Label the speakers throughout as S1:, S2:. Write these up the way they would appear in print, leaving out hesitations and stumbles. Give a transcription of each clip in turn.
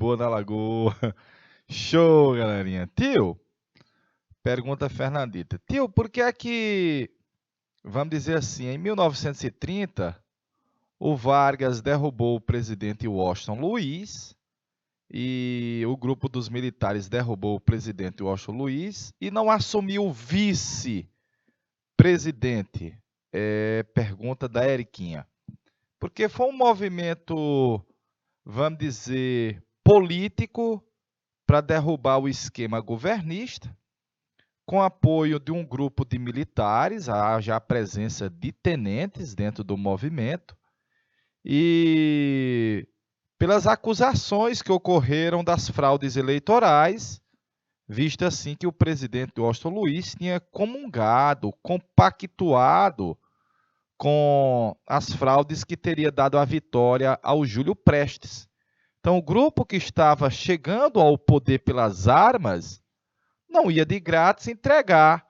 S1: boa na lagoa. Show, galerinha. Tio, pergunta Fernandita. Tio, por que é que, vamos dizer assim, em 1930, o Vargas derrubou o presidente Washington Luiz e o grupo dos militares derrubou o presidente Washington Luiz e não assumiu o vice-presidente? Pergunta da Eriquinha. Porque foi um movimento, vamos dizer, político para derrubar o esquema governista, com apoio de um grupo de militares, há já a presença de tenentes dentro do movimento, e pelas acusações que ocorreram das fraudes eleitorais, visto assim que o presidente Washington Luiz tinha comungado, compactuado com as fraudes que teria dado a vitória ao Júlio Prestes. Então, o grupo que estava chegando ao poder pelas armas não ia de grátis entregar,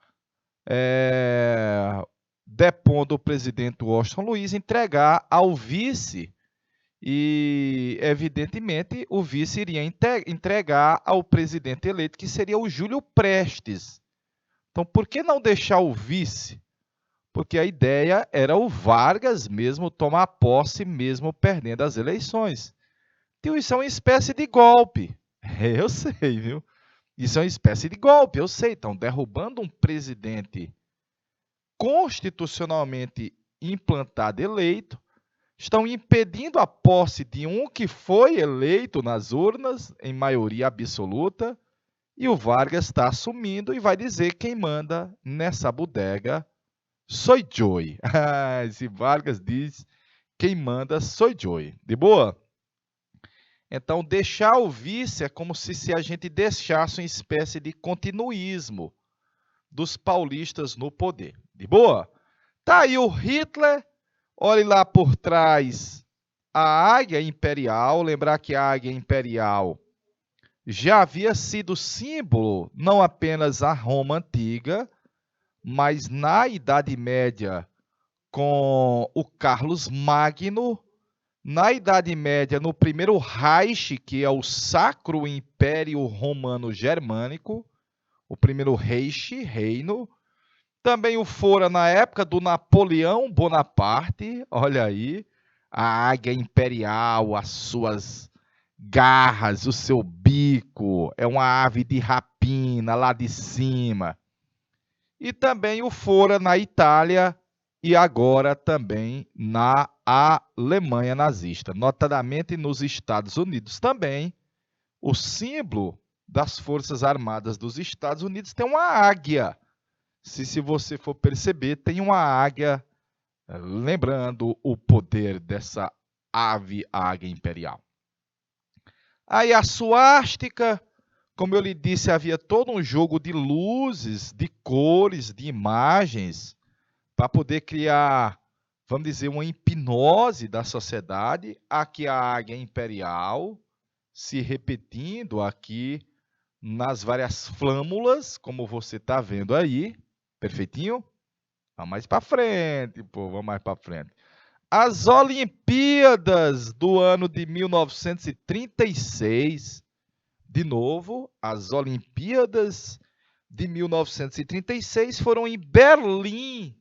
S1: depondo o presidente Washington Luiz, entregar ao vice, e, evidentemente, o vice iria entregar ao presidente eleito, que seria o Júlio Prestes. Então, por que não deixar o vice? Porque a ideia era o Vargas mesmo tomar posse, mesmo perdendo as eleições. Então, isso é uma espécie de golpe. Eu sei, viu? Isso é uma espécie de golpe, eu sei. Estão derrubando um presidente constitucionalmente implantado, eleito. Estão impedindo a posse de um que foi eleito nas urnas, em maioria absoluta. E o Vargas está assumindo e vai dizer quem manda nessa bodega sou eu. Esse Vargas diz quem manda sou eu. De boa? Então, deixar o vice é como se a gente deixasse uma espécie de continuismo dos paulistas no poder. De boa? Tá aí o Hitler, olhe lá por trás a águia imperial. Lembrar que a águia imperial já havia sido símbolo, não apenas a Roma antiga, mas na Idade Média com o Carlos Magno, na Idade Média, no primeiro Reich, que é o Sacro Império Romano Germânico, o primeiro Reich, reino. Também o fora na época do Napoleão Bonaparte, olha aí, a águia imperial, as suas garras, o seu bico, é uma ave de rapina lá de cima. E também o fora na Itália, e agora também na Alemanha nazista. Notadamente nos Estados Unidos também, o símbolo das Forças Armadas dos Estados Unidos tem uma águia. Se você for perceber, tem uma águia, lembrando o poder dessa ave águia imperial. Aí a suástica, como eu lhe disse, havia todo um jogo de luzes, de cores, de imagens, para poder criar, vamos dizer, uma hipnose da sociedade. Aqui a águia imperial se repetindo aqui nas várias flâmulas, como você está vendo aí. Perfeitinho? Vamos mais para frente, pô, vamos mais para frente. As Olimpíadas do ano de 1936, de novo, as Olimpíadas de 1936 foram em Berlim.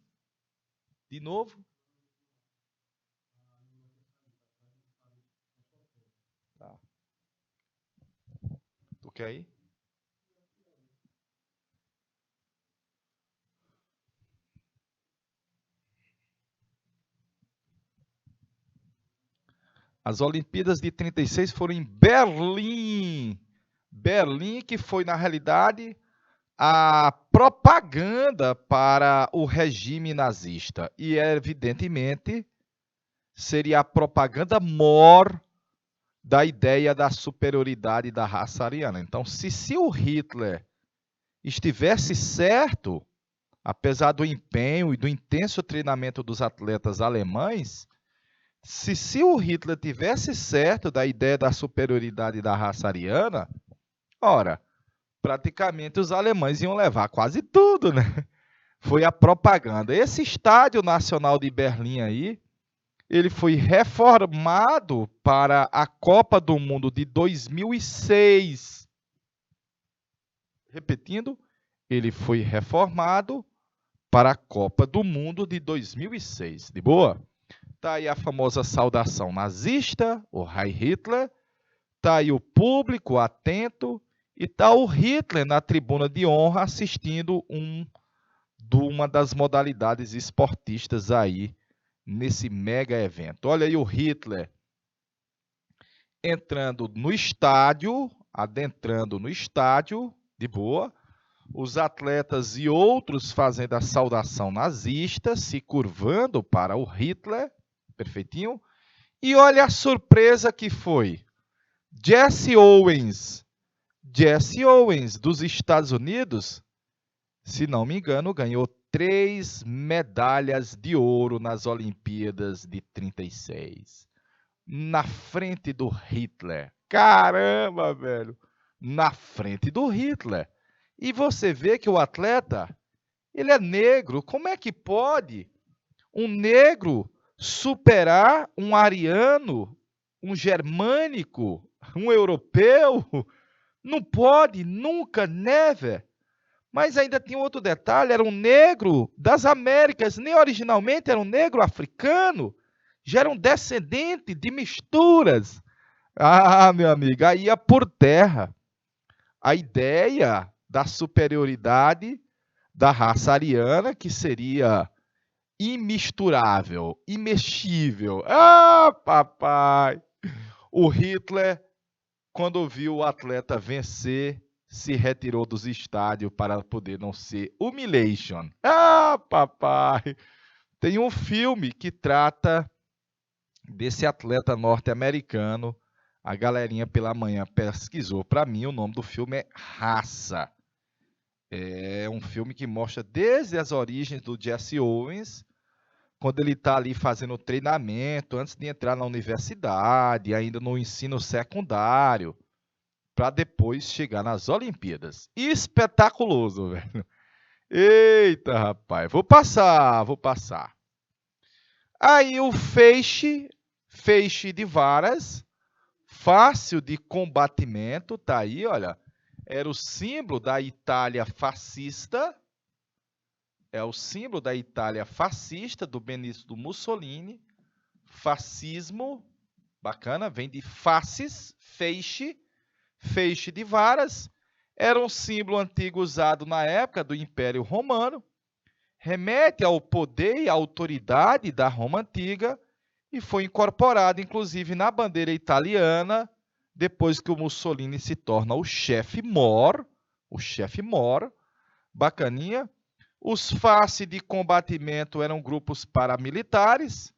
S1: De novo? Tá. Tu quer ir? As Olimpíadas de 36 foram em Berlim. Berlim, que foi, na realidade, a propaganda para o regime nazista. E, evidentemente, seria a propaganda mor da ideia da superioridade da raça ariana. Então, se o Hitler estivesse certo, apesar do empenho e do intenso treinamento dos atletas alemães, se o Hitler tivesse certo da ideia da superioridade da raça ariana, ora, praticamente os alemães iam levar quase tudo, né? Foi a propaganda. Esse Estádio Nacional de Berlim aí Ele foi reformado para a Copa do Mundo de 2006. Repetindo, ele foi reformado para a Copa do Mundo de 2006. De boa? Tá aí a famosa saudação nazista, o Heil Hitler. Tá aí o público atento e tá o Hitler na tribuna de honra assistindo uma das modalidades esportistas aí nesse mega evento. Olha aí o Hitler entrando no estádio, adentrando no estádio, de boa. Os atletas e outros fazendo a saudação nazista, se curvando para o Hitler, perfeitinho. E olha a surpresa que foi. Jesse Owens, dos Estados Unidos, se não me engano, ganhou 3 medalhas de ouro nas Olimpíadas de 36. Na frente do Hitler. Caramba, velho! Na frente do Hitler. E você vê que o atleta, ele é negro. Como é que pode um negro superar um ariano, um germânico, um europeu? Não pode, nunca, never. Mas ainda tinha outro detalhe, era um negro das Américas, nem originalmente era um negro africano, já era um descendente de misturas. Ah, meu amigo, aí ia por terra a ideia da superioridade da raça ariana, que seria imisturável, imexível. Ah, papai! O Hitler, quando viu o atleta vencer, se retirou dos estádios para poder não ser humiliation. Ah, papai! Tem um filme que trata desse atleta norte-americano. A galerinha pela manhã pesquisou. Para mim, o nome do filme é Raça. É um filme que mostra desde as origens do Jesse Owens, quando ele está ali fazendo treinamento, antes de entrar na universidade, ainda no ensino secundário, para depois chegar nas Olimpíadas. Espetaculoso, velho. Eita, rapaz. Vou passar. Aí o feixe de varas, fácil de combatimento, tá aí, olha. Era o símbolo da Itália fascista. É o símbolo da Itália fascista, do Benito Mussolini. Fascismo, bacana, vem de faces, feixe de varas. Era um símbolo antigo usado na época do Império Romano. Remete ao poder e à autoridade da Roma Antiga e foi incorporado, inclusive, na bandeira italiana, depois que o Mussolini se torna o chefe mor, bacaninha. Os face de combatimento eram grupos paramilitares,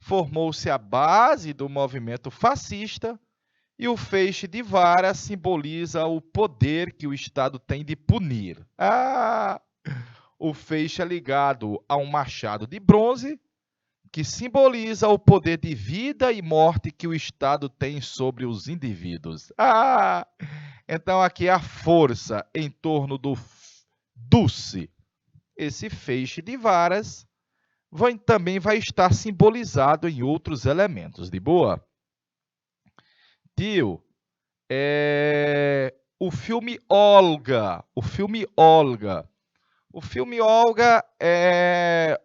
S1: formou-se a base do movimento fascista e o feixe de vara simboliza o poder que o Estado tem de punir. O feixe é ligado a um machado de bronze, que simboliza o poder de vida e morte que o Estado tem sobre os indivíduos. Então aqui a força em torno do Dulce. Esse feixe de varas também vai estar simbolizado em outros elementos. De boa? Tio, o filme Olga. O filme Olga,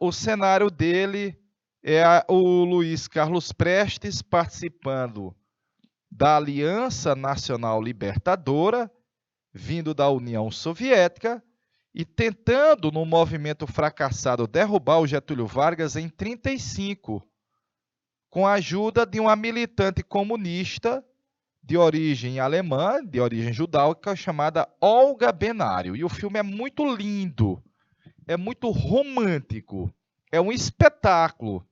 S1: o cenário dele é o Luiz Carlos Prestes participando da Aliança Nacional Libertadora, vindo da União Soviética, e tentando, no movimento fracassado, derrubar o Getúlio Vargas em 1935, com a ajuda de uma militante comunista de origem alemã, de origem judaica, chamada Olga Benário. E o filme é muito lindo, é muito romântico, é um espetáculo.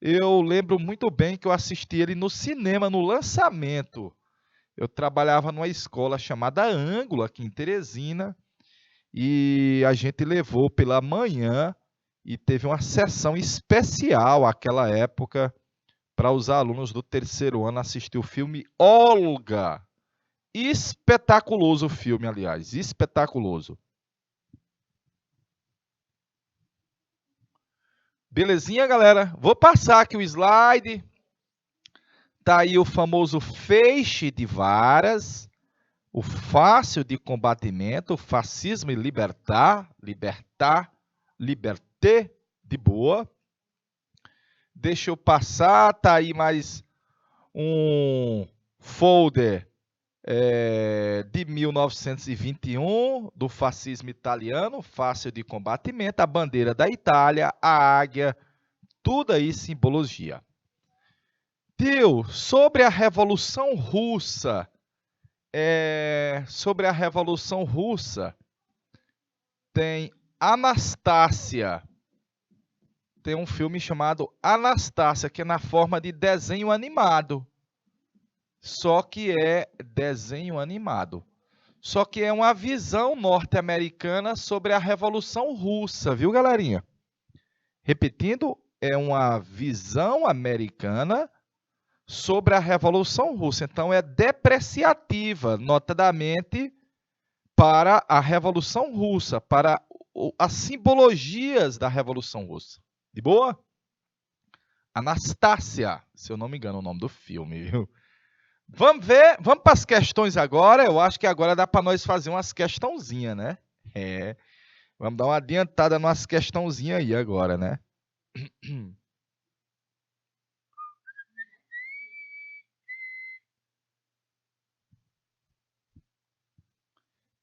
S1: Eu lembro muito bem que eu assisti ele no cinema, no lançamento. Eu trabalhava numa escola chamada Ângulo, aqui em Teresina, e a gente levou pela manhã e teve uma sessão especial naquela época para os alunos do terceiro ano assistir o filme Olga. Espetaculoso o filme, aliás, espetaculoso. Belezinha, galera? Vou passar aqui o slide. Tá aí o famoso feixe de varas, o fácil de combatimento, fascismo e libertar, liberté, de boa. Deixa eu passar, tá aí mais um folder de 1921, do fascismo italiano, fácil de combatimento, a bandeira da Itália, a águia, tudo aí simbologia. Tio, sobre a Revolução Russa, tem Anastácia, tem um filme chamado Anastácia, que é na forma de desenho animado. Só que é desenho animado. Só que é uma visão norte-americana sobre a Revolução Russa, viu, galerinha? Repetindo, é uma visão americana sobre a Revolução Russa. Então, é depreciativa, notadamente, para a Revolução Russa, para as simbologias da Revolução Russa. De boa? Anastácia, se eu não me engano o nome do filme, viu? Vamos ver, vamos para as questões agora. Eu acho que agora dá para nós fazer umas questãozinhas, né? Vamos dar uma adiantada numas questãozinhas aí agora, né?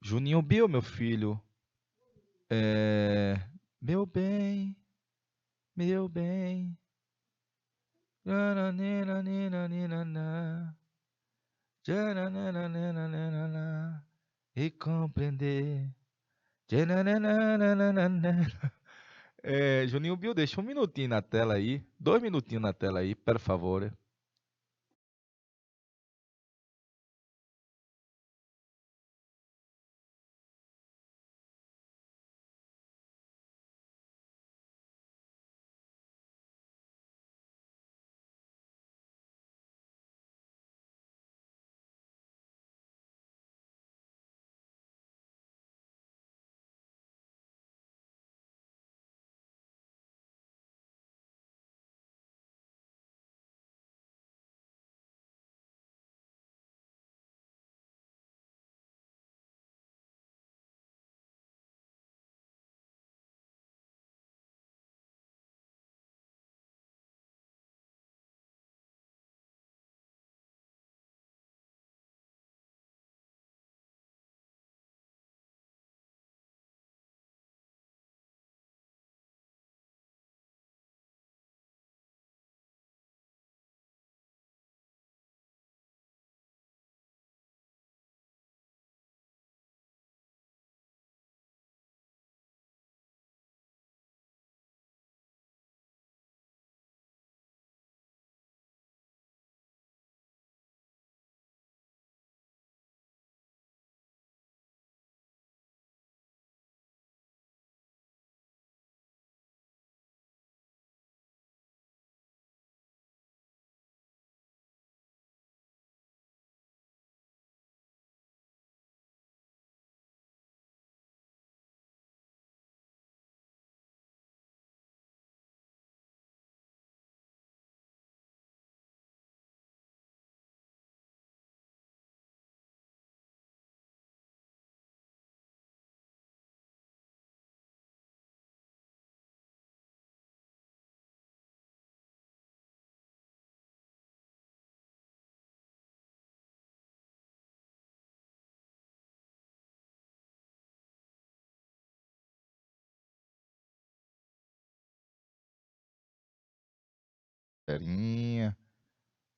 S1: Juninho Bill, meu filho. Meu bem, meu bem. E compreender. Juninho Bill, deixa um minutinho na tela aí. 2 minutinhos na tela aí, por favor.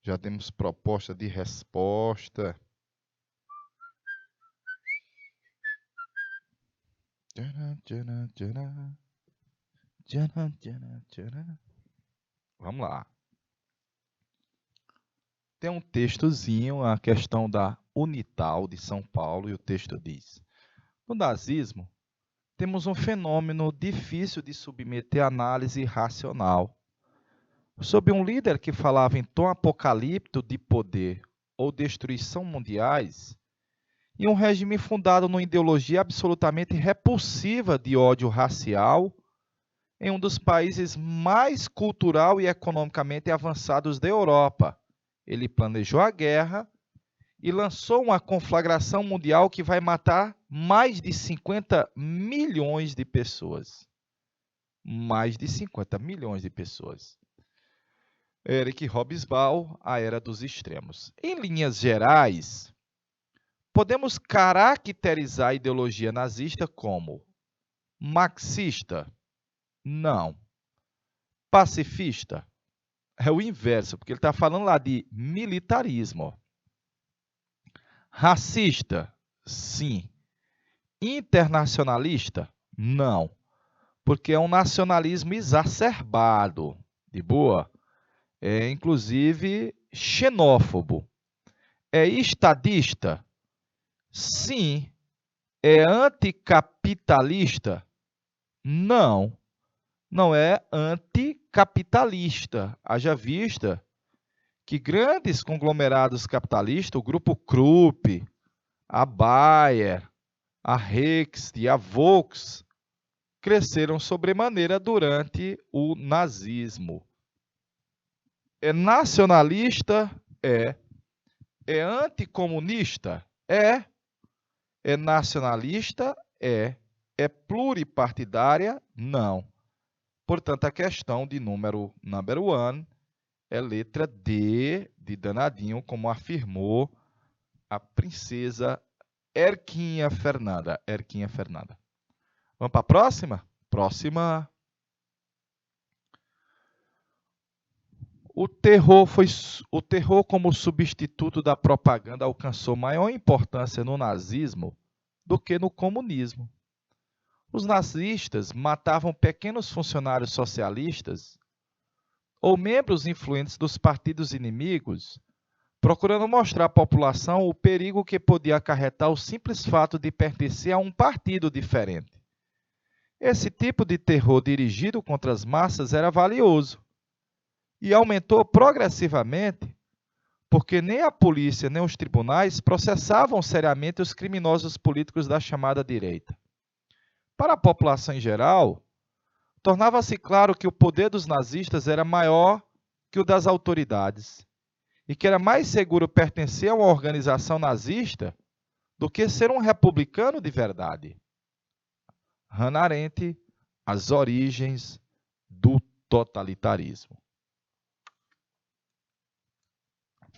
S1: Já temos proposta de resposta. Vamos lá. Tem um textozinho, a questão da Unital de São Paulo, e o texto diz: no nazismo, temos um fenômeno difícil de submeter à análise racional. Sob um líder que falava em tom apocalíptico de poder ou destruição mundiais, e um regime fundado numa ideologia absolutamente repulsiva de ódio racial, em um dos países mais cultural e economicamente avançados da Europa. Ele planejou a guerra e lançou uma conflagração mundial que vai matar mais de 50 milhões de pessoas. Mais de 50 milhões de pessoas. Eric Hobsbawm, A Era dos Extremos. Em linhas gerais, podemos caracterizar a ideologia nazista como marxista? Não. Pacifista? É o inverso, porque ele está falando lá de militarismo. Racista? Sim. Internacionalista? Não. Porque é um nacionalismo exacerbado. De boa? É inclusive xenófobo. É estadista? Sim. É anticapitalista? Não. Não é anticapitalista. Haja vista que grandes conglomerados capitalistas, o grupo Krupp, a Bayer, a Rex e a Volks, cresceram sobremaneira durante o nazismo. É nacionalista? É. É anticomunista? É. É nacionalista? É. É pluripartidária? Não. Portanto, a questão de number one é letra D de danadinho, como afirmou a princesa Erquinha Fernanda. Erquinha Fernanda. Vamos para a próxima? Próxima. O terror como substituto da propaganda alcançou maior importância no nazismo do que no comunismo. Os nazistas matavam pequenos funcionários socialistas ou membros influentes dos partidos inimigos, procurando mostrar à população o perigo que podia acarretar o simples fato de pertencer a um partido diferente. Esse tipo de terror dirigido contra as massas era valioso e aumentou progressivamente porque nem a polícia nem os tribunais processavam seriamente os criminosos políticos da chamada direita. Para a população em geral, tornava-se claro que o poder dos nazistas era maior que o das autoridades e que era mais seguro pertencer a uma organização nazista do que ser um republicano de verdade. Hannah Arendt, As Origens do Totalitarismo.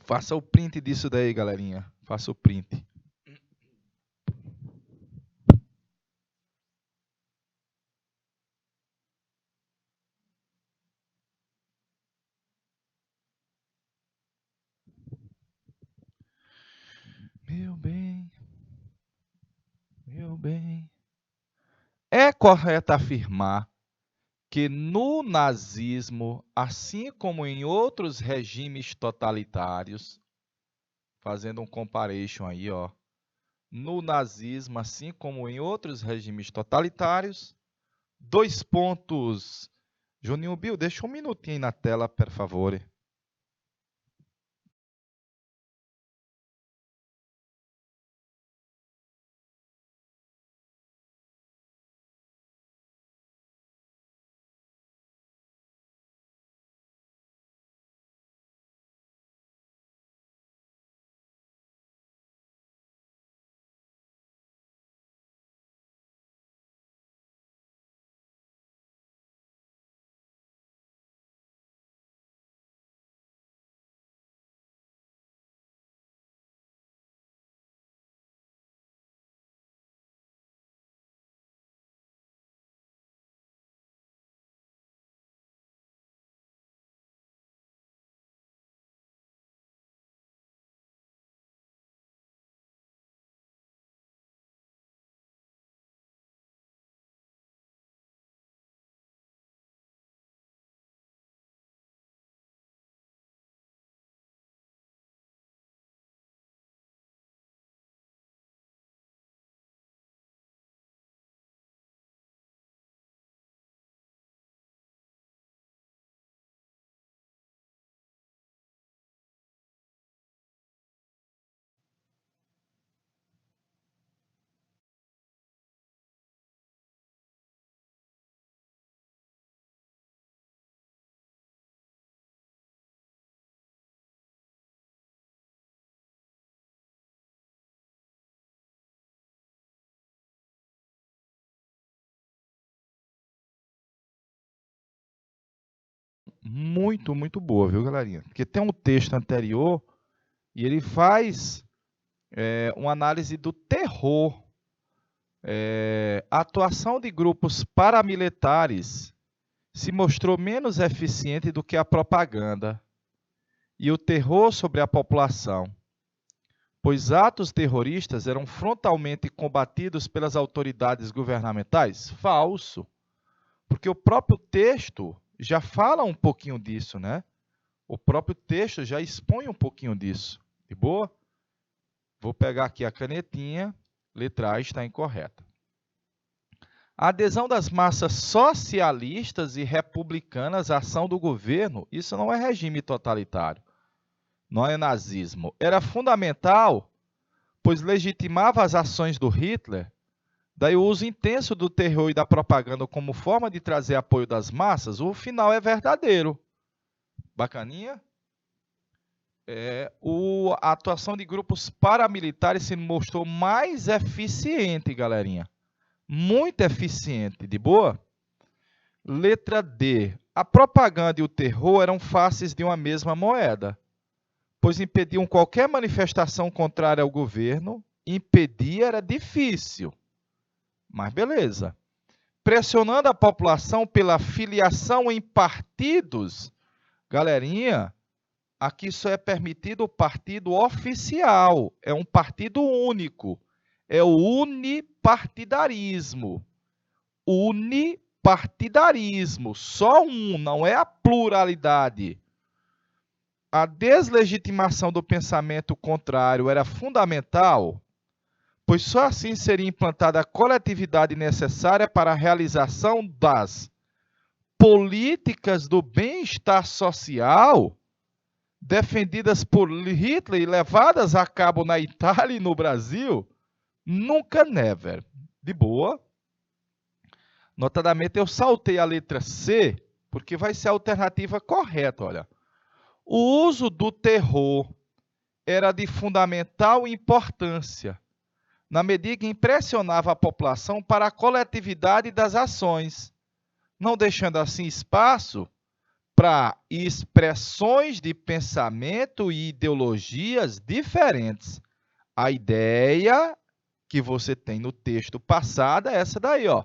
S1: Faça o print disso daí, galerinha. Faça o print. Meu bem, meu bem. É correto afirmar que no nazismo, assim como em outros regimes totalitários, fazendo um comparison aí, ó, no nazismo, assim como em outros regimes totalitários, dois pontos. Juninho Bill, deixa um minutinho aí na tela, por favor. muito, muito boa, viu, galerinha? Porque tem um texto anterior e ele faz uma análise do terror. A atuação de grupos paramilitares se mostrou menos eficiente do que a propaganda e o terror sobre a população, pois atos terroristas eram frontalmente combatidos pelas autoridades governamentais? Falso, porque o próprio texto já fala um pouquinho disso, né? O próprio texto já expõe um pouquinho disso. De boa? Vou pegar aqui a canetinha, letra A está incorreta. A adesão das massas socialistas e republicanas à ação do governo, isso não é regime totalitário, não é nazismo. Era fundamental, pois legitimava as ações do Hitler, daí o uso intenso do terror e da propaganda como forma de trazer apoio das massas, o final é verdadeiro. Bacaninha? A atuação de grupos paramilitares se mostrou mais eficiente, galerinha. Muito eficiente, de boa? Letra D. A propaganda e o terror eram faces de uma mesma moeda, pois impediam qualquer manifestação contrária ao governo. Impedir era difícil, mas beleza. Pressionando a população pela filiação em partidos, galerinha, aqui só é permitido o partido oficial, é um partido único, é o unipartidarismo. Unipartidarismo, só um, não é a pluralidade. A deslegitimação do pensamento contrário era fundamental, pois só assim seria implantada a coletividade necessária para a realização das políticas do bem-estar social defendidas por Hitler e levadas a cabo na Itália e no Brasil. Nunca, never. De boa. Notadamente, eu saltei a letra C, porque vai ser a alternativa correta, olha. O uso do terror era de fundamental importância, na medida que impressionava a população para a coletividade das ações, não deixando assim espaço para expressões de pensamento e ideologias diferentes. A ideia que você tem no texto passado é essa daí, ó.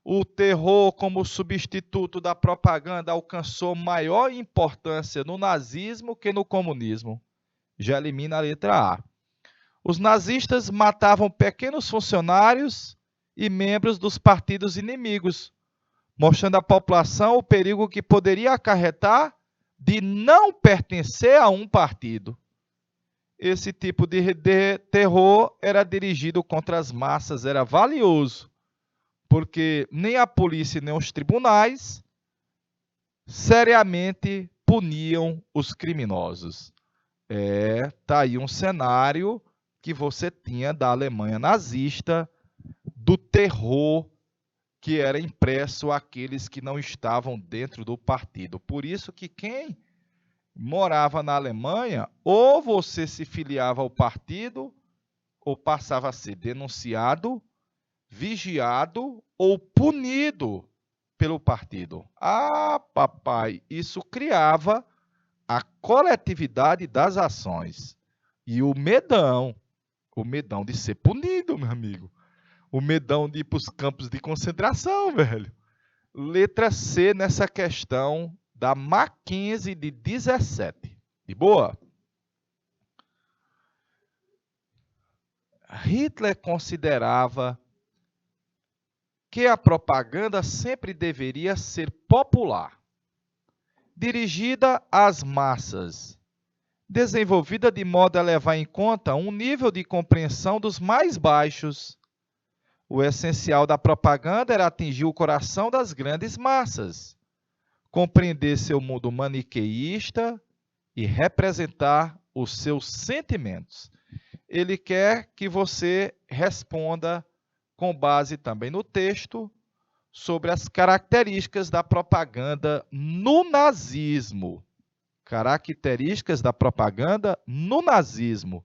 S1: O terror como substituto da propaganda alcançou maior importância no nazismo que no comunismo. Já elimina a letra A. Os nazistas matavam pequenos funcionários e membros dos partidos inimigos, mostrando à população o perigo que poderia acarretar de não pertencer a um partido. Esse tipo de terror era dirigido contra as massas, era valioso, porque nem a polícia nem os tribunais seriamente puniam os criminosos. Tá aí um cenário que você tinha da Alemanha nazista, do terror que era impresso àqueles que não estavam dentro do partido. Por isso que quem morava na Alemanha, ou você se filiava ao partido, ou passava a ser denunciado, vigiado ou punido pelo partido. Ah, papai, isso criava a coletividade das ações. E o medão de ser punido, meu amigo. O medão de ir para os campos de concentração, velho. Letra C nessa questão da Mackenzie de 17. De boa? Hitler considerava que a propaganda sempre deveria ser popular, dirigida às massas, desenvolvida de modo a levar em conta um nível de compreensão dos mais baixos. O essencial da propaganda era atingir o coração das grandes massas, compreender seu mundo maniqueísta e representar os seus sentimentos. Ele quer que você responda com base também no texto sobre as características da propaganda no nazismo. Características da propaganda no nazismo.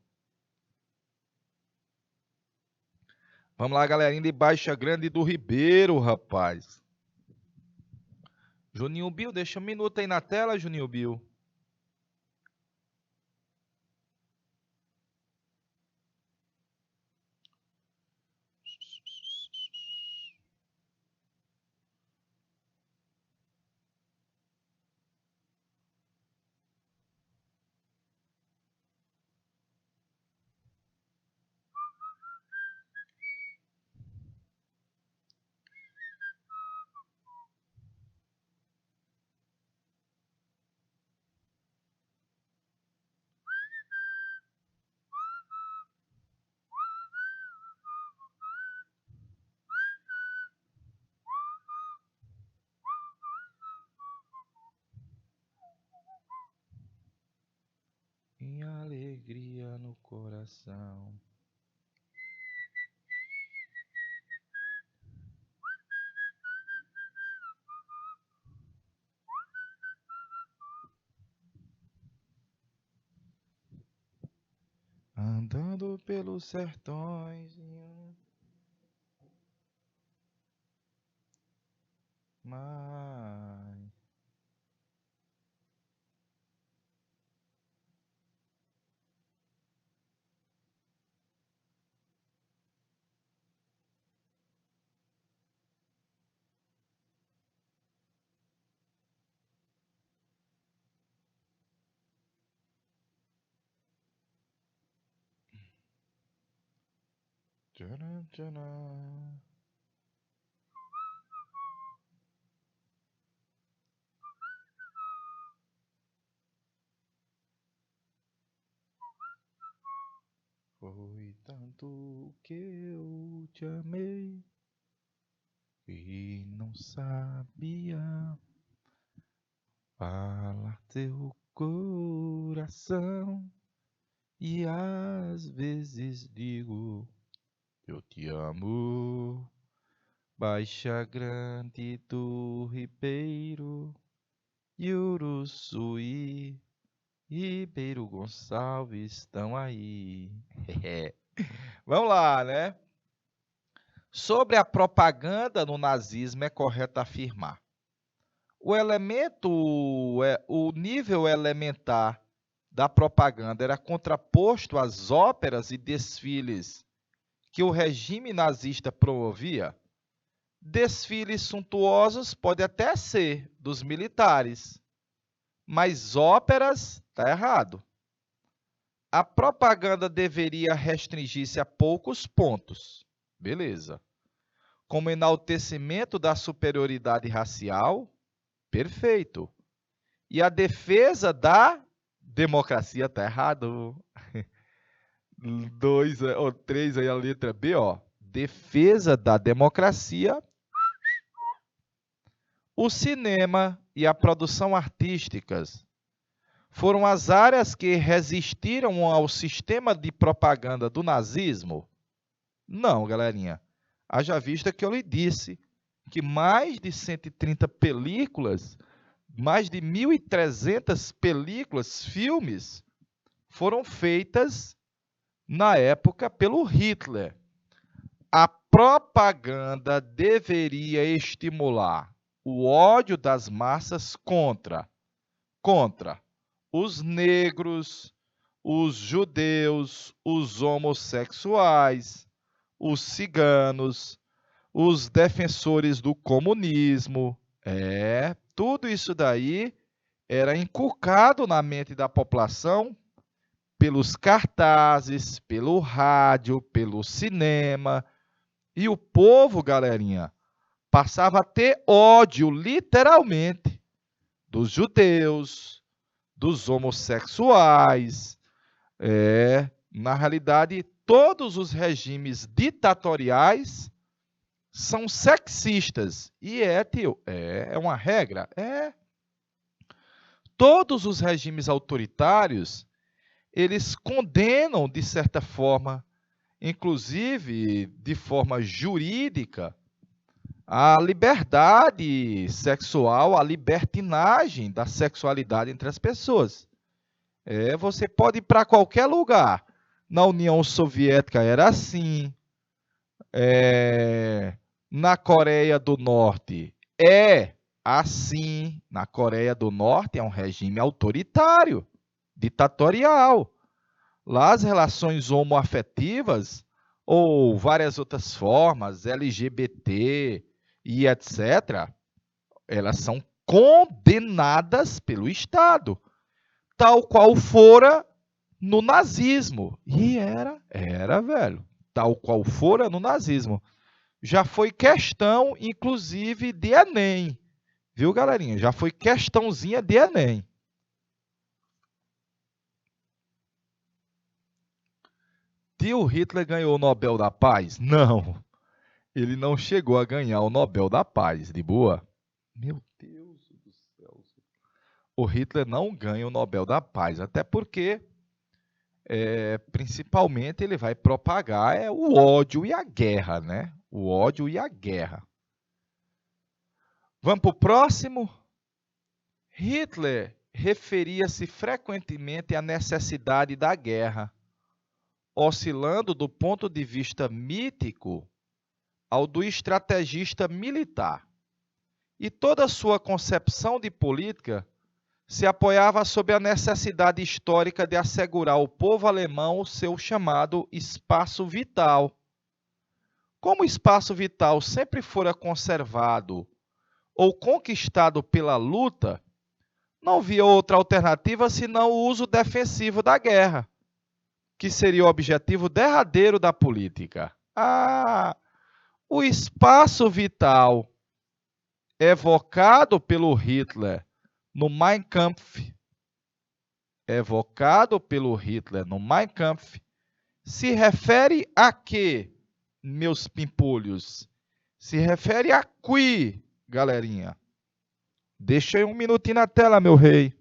S1: Vamos lá, galerinha de Baixa Grande do Ribeiro, rapaz. Juninho Bill, deixa um minuto aí na tela, Juninho Bill. E alegria no coração. Andando pelos sertões. Mas... Tcharam, tcharam. Foi tanto que eu te amei e não sabia falar teu coração. E às vezes digo, eu te amo. Baixa Grande do Ribeiro, Uruçuí, Ribeiro Gonçalves estão aí. Vamos lá, né? Sobre a propaganda no nazismo, é correto afirmar. O nível elementar da propaganda era contraposto às óperas e desfiles que o regime nazista promovia. Desfiles suntuosos pode até ser dos militares, mas óperas está errado. A propaganda deveria restringir-se a poucos pontos. Beleza. Como enaltecimento da superioridade racial, perfeito. E a defesa da democracia está errado. 2 ou 3 aí a letra B, ó. Defesa da democracia. O cinema e a produção artísticas foram as áreas que resistiram ao sistema de propaganda do nazismo? Não, galerinha. Haja vista que eu lhe disse que mais de 130 películas, mais de 1.300 películas, filmes, foram feitas na época pelo Hitler. A propaganda deveria estimular o ódio das massas contra os negros, os judeus, os homossexuais, os ciganos, os defensores do comunismo. Tudo isso daí era inculcado na mente da população pelos cartazes, pelo rádio, pelo cinema. E o povo, galerinha, passava a ter ódio, literalmente, dos judeus, dos homossexuais. Na realidade, todos os regimes ditatoriais são sexistas. E é uma regra? Todos os regimes autoritários, eles condenam, de certa forma, inclusive de forma jurídica, a liberdade sexual, a libertinagem da sexualidade entre as pessoas. Você pode ir para qualquer lugar. Na União Soviética era assim. Na Coreia do Norte é Assim, na Coreia do Norte é um regime autoritário, ditatorial. Lá as relações homoafetivas ou várias outras formas, LGBT e etc., elas são condenadas pelo Estado, tal qual fora no nazismo. E era, velho, tal qual fora no nazismo. Já foi questão, inclusive, de Enem. Viu, galerinha? Já foi questãozinha de Enem. Tio Hitler ganhou o Nobel da Paz? Não. Ele não chegou a ganhar o Nobel da Paz, de boa. Meu Deus do céu. O Hitler não ganha o Nobel da Paz, até porque, principalmente, ele vai propagar o ódio e a guerra, né? O ódio e a guerra. Vamos para o próximo? Hitler referia-se frequentemente à necessidade da guerra, oscilando do ponto de vista mítico ao do estrategista militar. E toda a sua concepção de política se apoiava sobre a necessidade histórica de assegurar ao povo alemão o seu chamado espaço vital. Como o espaço vital sempre fora conservado ou conquistado pela luta, não havia outra alternativa senão o uso defensivo da guerra, que seria o objetivo derradeiro da política. O espaço vital evocado pelo Hitler no Mein Kampf, se refere a quê, meus pimpolhos? Se refere a qui, galerinha? Deixa aí um minutinho na tela, meu rei.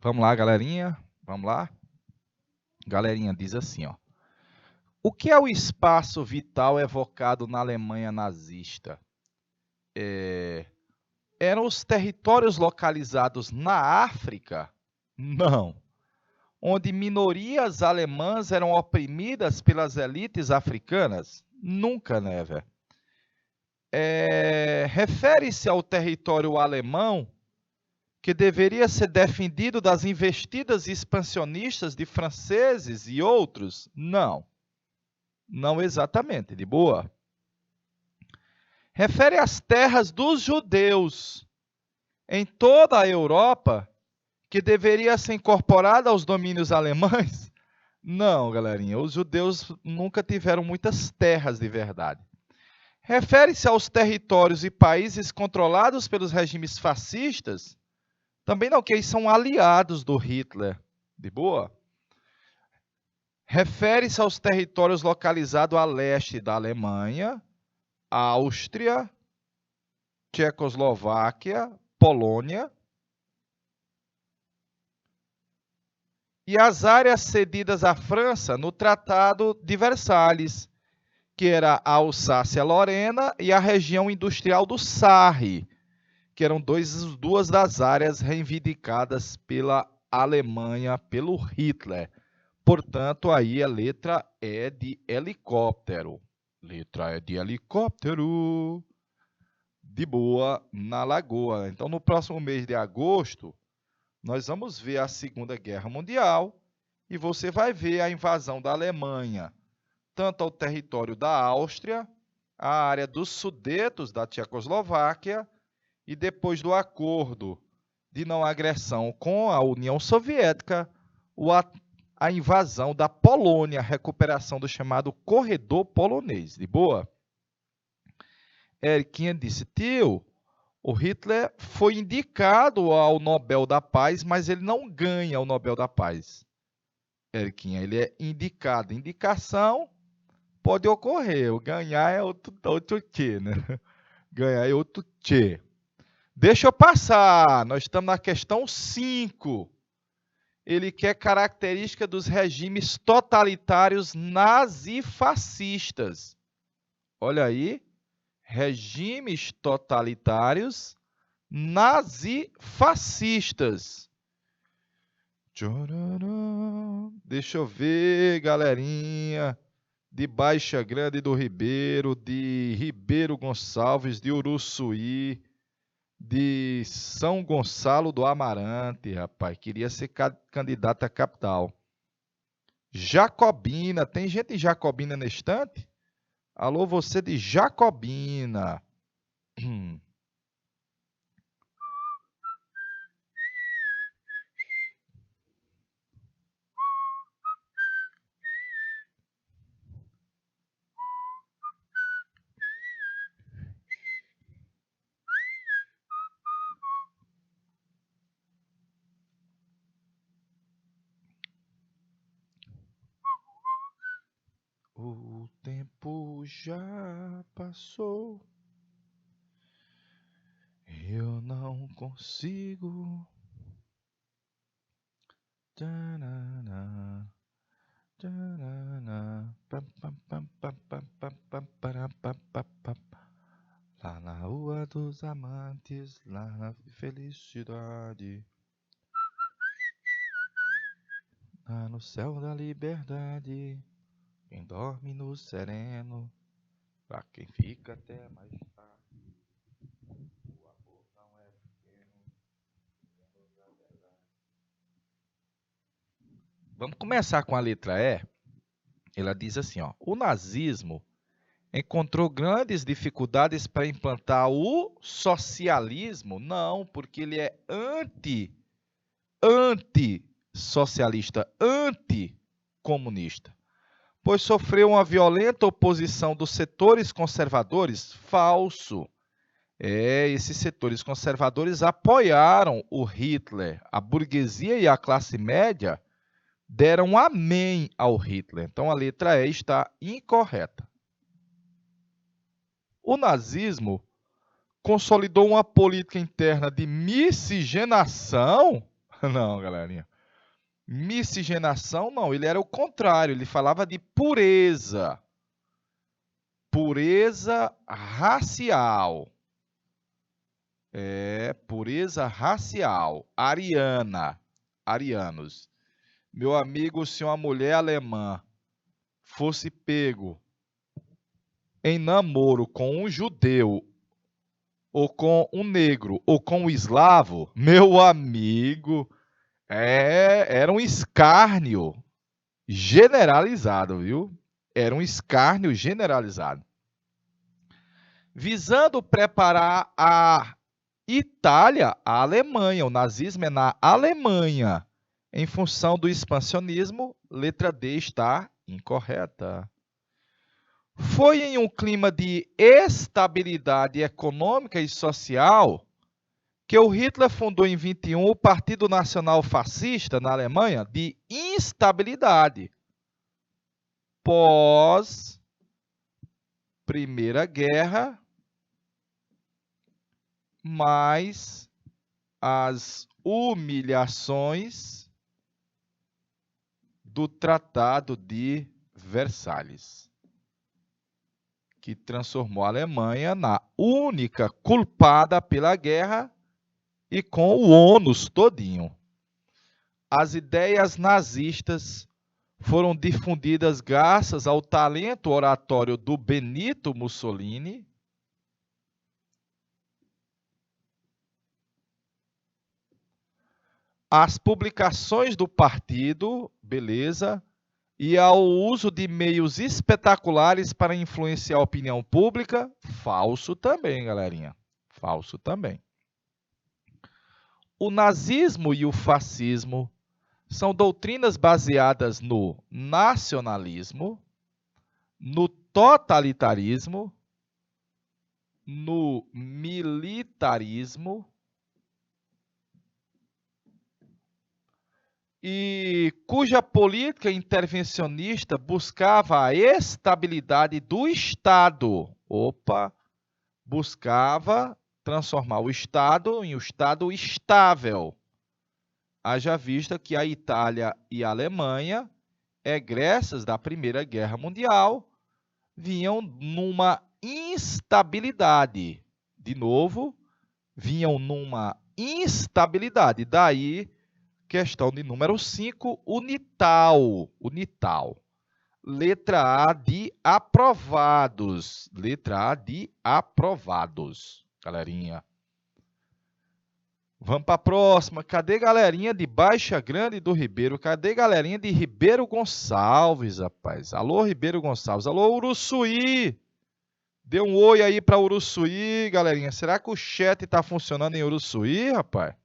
S1: Vamos lá, galerinha. Vamos lá. Galerinha diz assim, ó. O que é o espaço vital evocado na Alemanha nazista? Eram os territórios localizados na África? Não. Onde minorias alemãs eram oprimidas pelas elites africanas? Nunca, né, velho? Refere-se ao território alemão que deveria ser defendido das investidas expansionistas de franceses e outros? Não. Não exatamente, de boa. Refere às terras dos judeus em toda a Europa, que deveria ser incorporada aos domínios alemães? Não, galerinha, os judeus nunca tiveram muitas terras de verdade. Refere-se aos territórios e países controlados pelos regimes fascistas, também não, que eles são aliados do Hitler. De boa? Refere-se aos territórios localizados a leste da Alemanha, Áustria, Tchecoslováquia, Polônia, e as áreas cedidas à França no Tratado de Versalhes, que era a Alsácia-Lorena e a região industrial do Sarre, que eram duas das áreas reivindicadas pela Alemanha, pelo Hitler. Portanto, aí a letra E de helicóptero. Letra E de helicóptero. De boa, na Lagoa. Então, no próximo mês de agosto, nós vamos ver a Segunda Guerra Mundial e você vai ver a invasão da Alemanha, tanto ao território da Áustria, a área dos Sudetos da Tchecoslováquia, e depois do acordo de não agressão com a União Soviética, a invasão da Polônia, a recuperação do chamado corredor polonês. De boa? Eriquinha disse, tio, o Hitler foi indicado ao Nobel da Paz, mas ele não ganha o Nobel da Paz. Eriquinha, ele é indicado. Indicação pode ocorrer, o ganhar é outro tchê, né? Ganhar é outro tchê. Deixa eu passar, nós estamos na questão 5. Ele quer característica dos regimes totalitários nazifascistas. Olha aí, regimes totalitários nazifascistas. Deixa eu ver, galerinha. De Baixa Grande do Ribeiro, de Ribeiro Gonçalves, de Uruçuí, de São Gonçalo do Amarante, rapaz. Queria ser candidato à capital. Jacobina. Tem gente em Jacobina na estante? Alô, você de Jacobina. O tempo já passou. Eu não consigo. Lá na Rua dos Amantes, lá na felicidade, lá no céu da liberdade, quem dorme no sereno, pra quem fica até mais tarde, o amor não é pequeno. Vamos começar com a letra E. Ela diz assim, ó, o nazismo encontrou grandes dificuldades para implantar o socialismo? Não, porque ele é anti-socialista, anti-comunista, pois sofreu uma violenta oposição dos setores conservadores? Falso. Esses setores conservadores apoiaram o Hitler. A burguesia e a classe média deram amém ao Hitler. Então, a letra E está incorreta. O nazismo consolidou uma política interna de miscigenação? Não, galerinha. Miscigenação, não. Ele era o contrário. Ele falava de pureza. Pureza racial. Pureza racial. Ariana. Arianos. Meu amigo, se uma mulher alemã fosse pego em namoro com um judeu, ou com um negro, ou com um eslavo, meu amigo, era um escárnio generalizado, viu? Era um escárnio generalizado. Visando preparar a Itália, a Alemanha, o nazismo é na Alemanha, Em função do expansionismo, letra D está incorreta. Foi em um clima de estabilidade econômica e social que o Hitler fundou em 21 o Partido Nacional Fascista na Alemanha de instabilidade. Pós Primeira Guerra, mais as humilhações do Tratado de Versalhes, que transformou a Alemanha na única culpada pela guerra e com o ônus todinho. As ideias nazistas foram difundidas graças ao talento oratório do Benito Mussolini, às publicações do partido, beleza, e ao uso de meios espetaculares para influenciar a opinião pública, falso também, galerinha. Falso também. O nazismo e o fascismo são doutrinas baseadas no nacionalismo, no totalitarismo, no militarismo e cuja política intervencionista buscava a estabilidade do Estado. Buscava transformar o Estado em um Estado estável. Haja vista que a Itália e a Alemanha, egressas da Primeira Guerra Mundial, vinham numa instabilidade. De novo, vinham numa instabilidade. Daí, questão de número 5, unital. Letra A de aprovados. Letra A de aprovados, galerinha. Vamos para a próxima. Cadê galerinha de Baixa Grande do Ribeiro? Cadê galerinha de Ribeiro Gonçalves, rapaz? Alô, Ribeiro Gonçalves. Alô, Uruçuí. Dê um oi aí para Uruçuí, galerinha. Será que o chat está funcionando em Uruçuí, rapaz?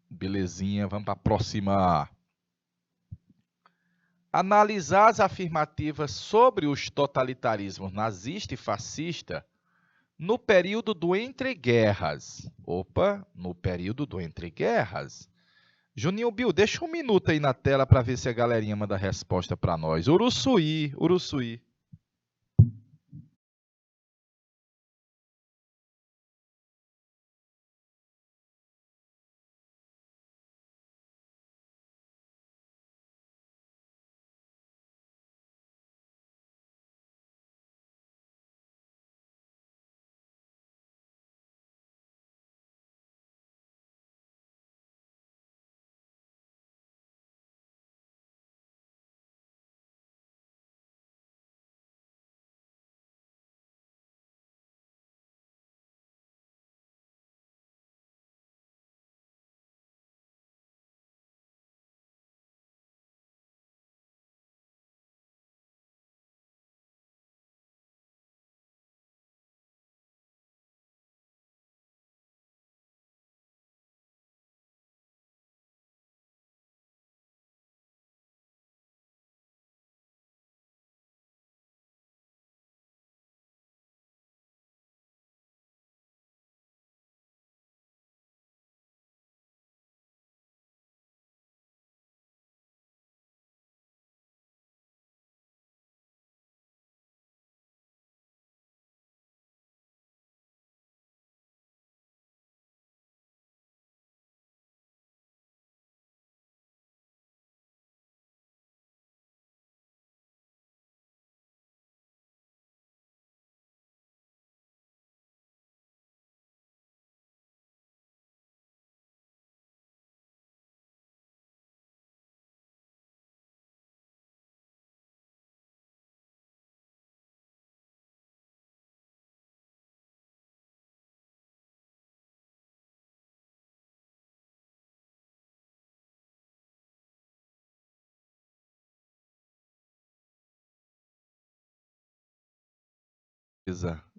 S1: Belezinha, vamos para a próxima. Analisar as afirmativas sobre os totalitarismos nazista e fascista no período do entreguerras. No período do entreguerras. Juninho Bill, deixa um minuto aí na tela para ver se a galerinha manda a resposta para nós. Uruçuí.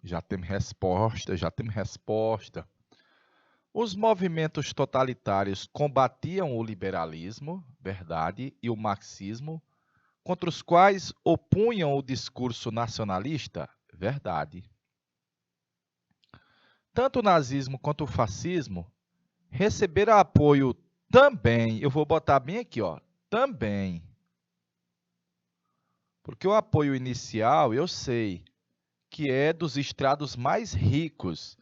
S1: Já temos resposta, já temos resposta. Os movimentos totalitários combatiam o liberalismo, verdade, e o marxismo, contra os quais opunham o discurso nacionalista, verdade. Tanto o nazismo quanto o fascismo receberam apoio também, eu vou botar bem aqui, ó, também. Porque o apoio inicial, eu sei que é dos estrados mais ricos,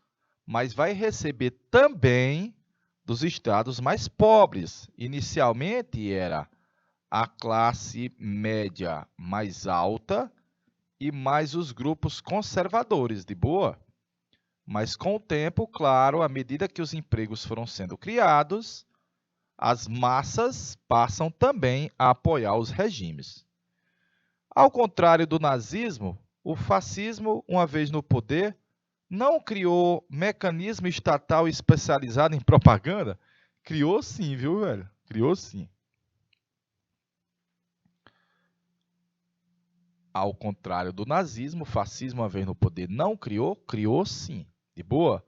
S1: mas vai receber também dos estrados mais pobres. Inicialmente era a classe média mais alta e mais os grupos conservadores, de boa. Mas com o tempo, claro, à medida que os empregos foram sendo criados, as massas passam também a apoiar os regimes. Ao contrário do nazismo, o fascismo, uma vez no poder, não criou mecanismo estatal especializado em propaganda? Criou sim, viu, velho? Criou sim. Ao contrário do nazismo, o fascismo, uma vez no poder, não criou? Criou sim. De boa?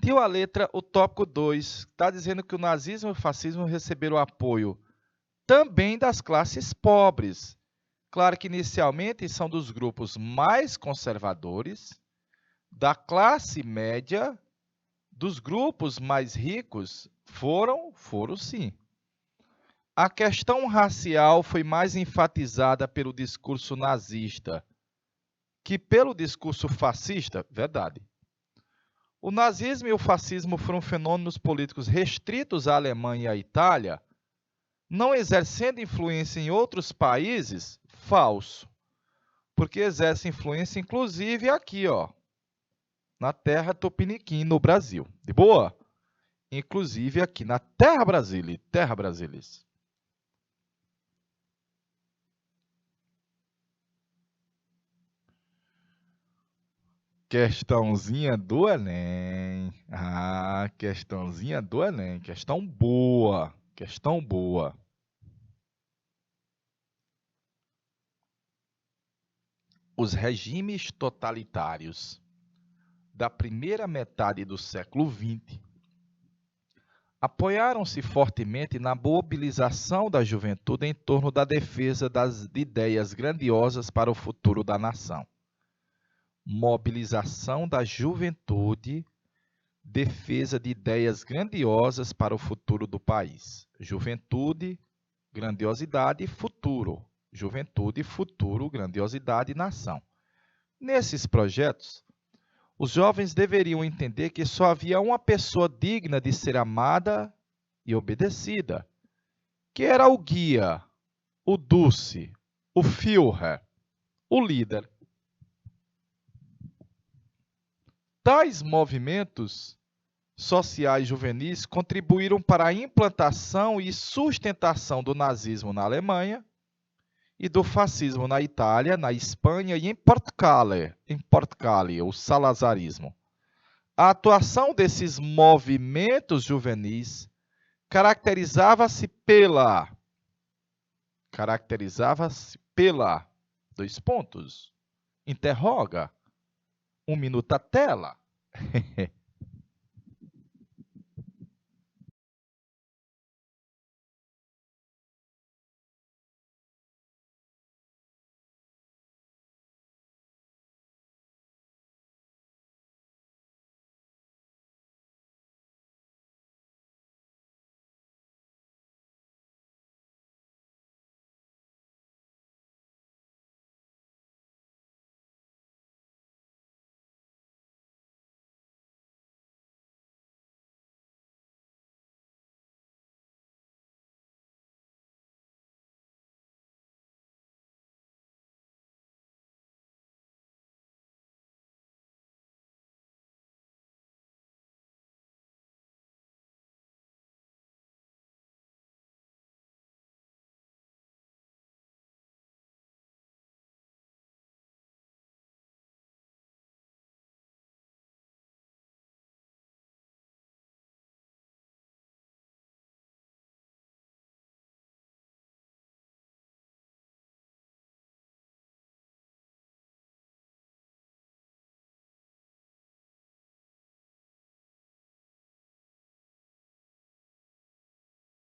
S1: Tio a letra, o tópico 2, está dizendo que o nazismo e o fascismo receberam apoio também das classes pobres. Claro que inicialmente são dos grupos mais conservadores, da classe média, dos grupos mais ricos, foram sim. A questão racial foi mais enfatizada pelo discurso nazista que pelo discurso fascista, verdade. O nazismo e o fascismo foram fenômenos políticos restritos à Alemanha e à Itália, não exercendo influência em outros países, falso. Porque exerce influência, inclusive, aqui, ó, na terra Tupiniquim, no Brasil. De boa? Inclusive aqui na Terra Brasília, Terra Brasilis. Questãozinha do Enem. Ah, questãozinha do Enem. Questão boa. Questão boa. Os regimes totalitários da primeira metade do século XX apoiaram-se fortemente na mobilização da juventude em torno da defesa das ideias grandiosas para o futuro da nação. Mobilização da juventude, defesa de ideias grandiosas para o futuro do país. Juventude, grandiosidade, futuro. Juventude, futuro, grandiosidade, nação. Nesses projetos, os jovens deveriam entender que só havia uma pessoa digna de ser amada e obedecida, que era o guia, o Dulce, o Führer, o líder. Tais movimentos sociais juvenis contribuíram para a implantação e sustentação do nazismo na Alemanha e do fascismo na Itália, na Espanha e em Portugal, o salazarismo. A atuação desses movimentos juvenis caracterizava-se pela, dois pontos, interroga, um minuto a tela.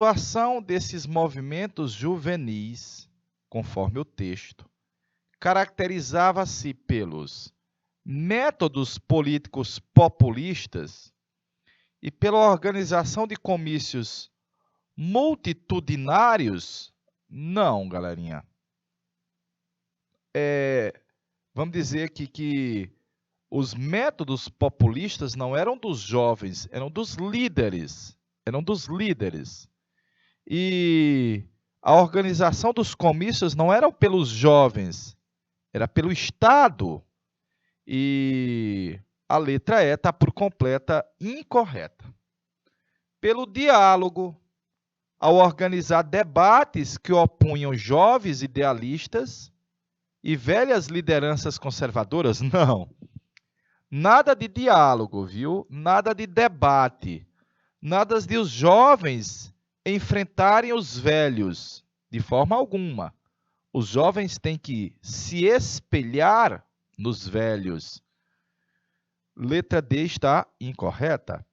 S1: atuação desses movimentos juvenis, conforme o texto, caracterizava-se pelos métodos políticos populistas e pela organização de comícios multitudinários? Não, galerinha. Vamos dizer aqui que os métodos populistas não eram dos jovens, eram dos líderes. E a organização dos comícios não era pelos jovens, era pelo Estado. E a letra E está por completa incorreta. Pelo diálogo, ao organizar debates que opunham jovens idealistas e velhas lideranças conservadoras? Não. Nada de diálogo, viu? Nada de debate. Nada de os jovens enfrentarem os velhos, de forma alguma. Os jovens têm que se espelhar nos velhos. Letra D está incorreta.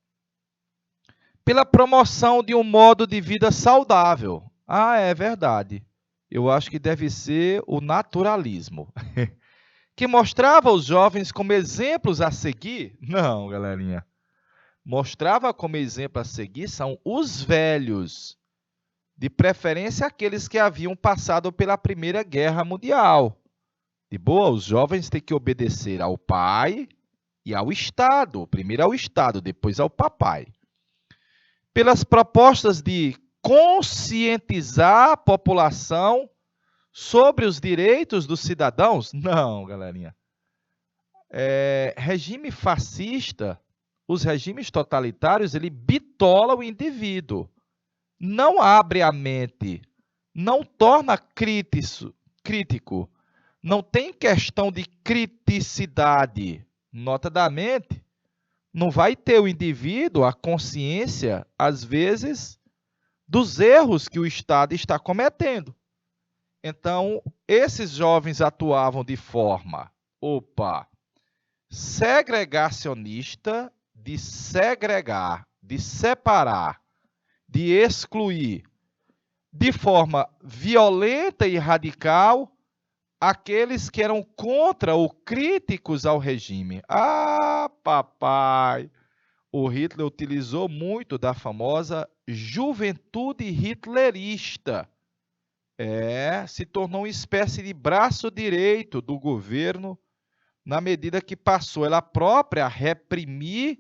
S1: Pela promoção de um modo de vida saudável. Ah, é verdade. Eu acho que deve ser o naturalismo. Que mostrava os jovens como exemplos a seguir? Não, galerinha. Mostrava como exemplo a seguir são os velhos. De preferência aqueles que haviam passado pela Primeira Guerra Mundial. De boa, os jovens têm que obedecer ao pai e ao Estado. Primeiro ao Estado, depois ao papai. Pelas propostas de conscientizar a população sobre os direitos dos cidadãos? Não, galerinha. Regime fascista, os regimes totalitários, ele bitola o indivíduo. Não abre a mente, não torna crítico, não tem questão de criticidade. Nota da mente, não vai ter o indivíduo a consciência, às vezes, dos erros que o Estado está cometendo. Então, esses jovens atuavam de forma, segregacionista, de segregar, de separar, de excluir, de forma violenta e radical, aqueles que eram contra ou críticos ao regime. Ah, papai! O Hitler utilizou muito da famosa juventude hitlerista. Se tornou uma espécie de braço direito do governo, na medida que passou ela própria a reprimir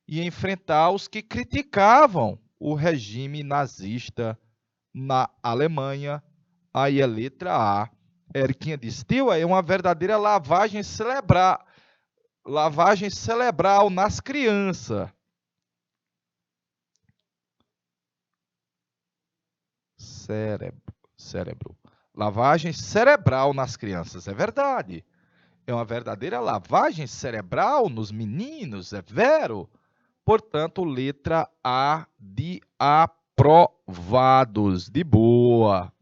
S1: e enfrentar os que criticavam o regime nazista na Alemanha. Aí a letra A. Eriquinha de Still é uma verdadeira lavagem cerebral nas crianças. Cérebro. Lavagem cerebral nas crianças, é verdade. É uma verdadeira lavagem cerebral nos meninos, é vero. Portanto, letra A de aprovados. De boa.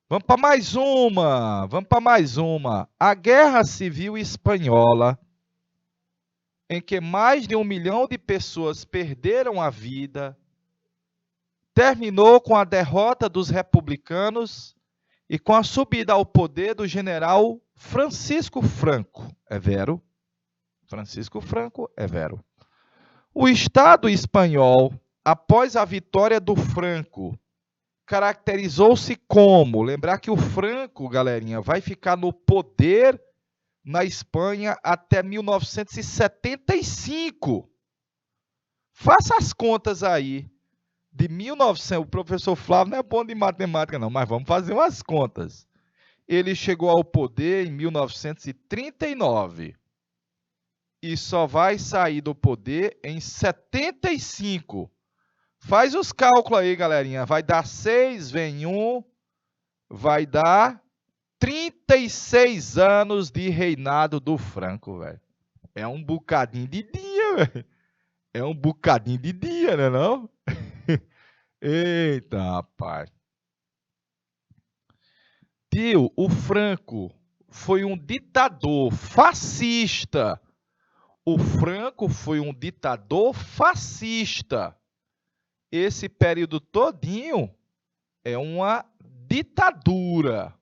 S1: Vamos para mais uma. A Guerra Civil Espanhola, em que mais de 1 milhão de pessoas perderam a vida, terminou com a derrota dos republicanos e com a subida ao poder do general Francisco Franco. É vero? Francisco Franco é vero. O Estado espanhol, após a vitória do Franco, caracterizou-se como? Lembrar que o Franco, galerinha, vai ficar no poder na Espanha até 1975. Faça as contas aí. De 1900, o professor Flávio não é bom de matemática não, mas vamos fazer umas contas. Ele chegou ao poder em 1939 e só vai sair do poder em 75. Faz os cálculos aí, galerinha. Vai dar 6 vezes 1, vai dar 36 anos de reinado do Franco, velho. É um bocadinho de dia, velho. É um bocadinho de dia, né não? Eita, rapaz. Tio, o Franco foi um ditador fascista. O Franco foi um ditador fascista. esse período todinho é uma ditadura,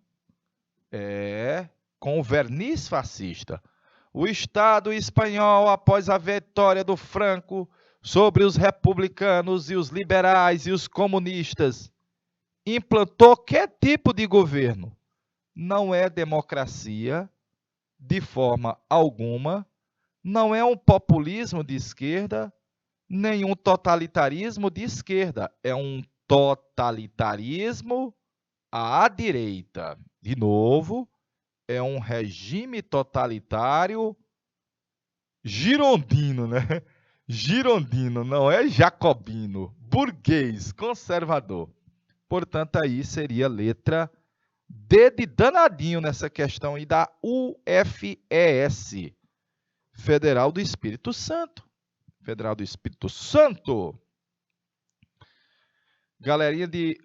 S1: com verniz fascista. O Estado espanhol, após a vitória do Franco sobre os republicanos e os liberais e os comunistas, implantou que tipo de governo? Não é democracia, de forma alguma, não é um populismo de esquerda, nem um totalitarismo de esquerda, é um totalitarismo à direita. De novo, é um regime totalitário girondino, né? Girondino, não é jacobino, burguês, conservador. Portanto, aí seria letra D de danadinho nessa questão aí da UFES, Federal do Espírito Santo. Federal do Espírito Santo. Galerinha de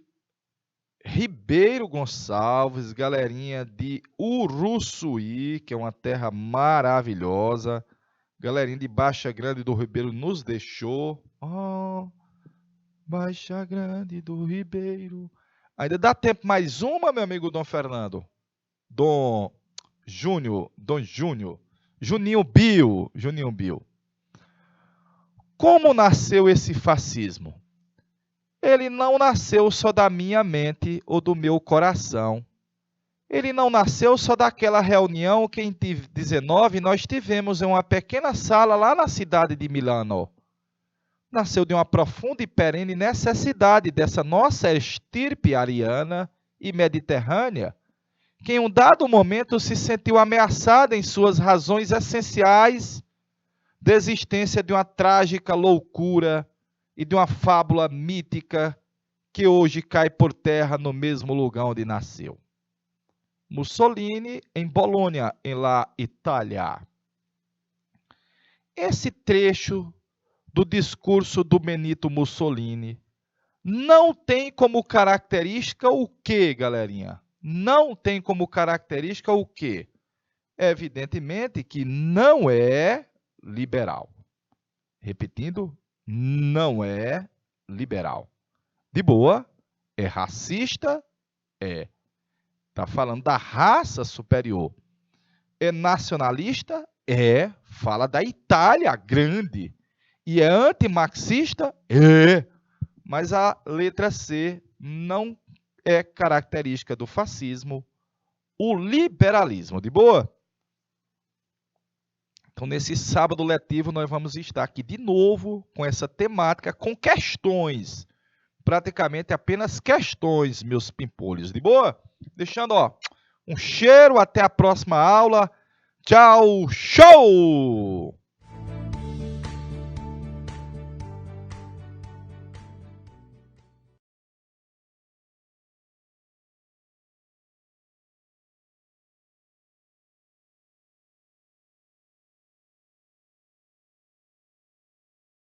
S1: Ribeiro Gonçalves, galerinha de Uruçuí, que é uma terra maravilhosa. Galerinha de Baixa Grande do Ribeiro nos deixou. Oh, Baixa Grande do Ribeiro. Ainda dá tempo mais uma, meu amigo Dom Fernando? Dom Júnior. Juninho Bio. Como nasceu esse fascismo? Ele não nasceu só da minha mente ou do meu coração. Ele não nasceu só daquela reunião que em 19 nós tivemos em uma pequena sala lá na cidade de Milano. Nasceu de uma profunda e perene necessidade dessa nossa estirpe ariana e mediterrânea, que em um dado momento se sentiu ameaçada em suas razões essenciais da existência de uma trágica loucura e de uma fábula mítica que hoje cai por terra no mesmo lugar onde nasceu. Mussolini em Bolonha, em La Itália. Esse trecho do discurso do Benito Mussolini não tem como característica o quê, galerinha? Não tem como característica o quê? Evidentemente que não é liberal. Repetindo, não é liberal. De boa, é racista? É. Está falando da raça superior. É nacionalista? É. Fala da Itália grande. E é antimarxista? É. Mas a letra C não é característica do fascismo, o liberalismo. De boa? Então, nesse sábado letivo, nós vamos estar aqui de novo com essa temática, com questões. Praticamente apenas questões, meus pimpolhos. De boa? Deixando, um cheiro, até a próxima aula. Tchau, show!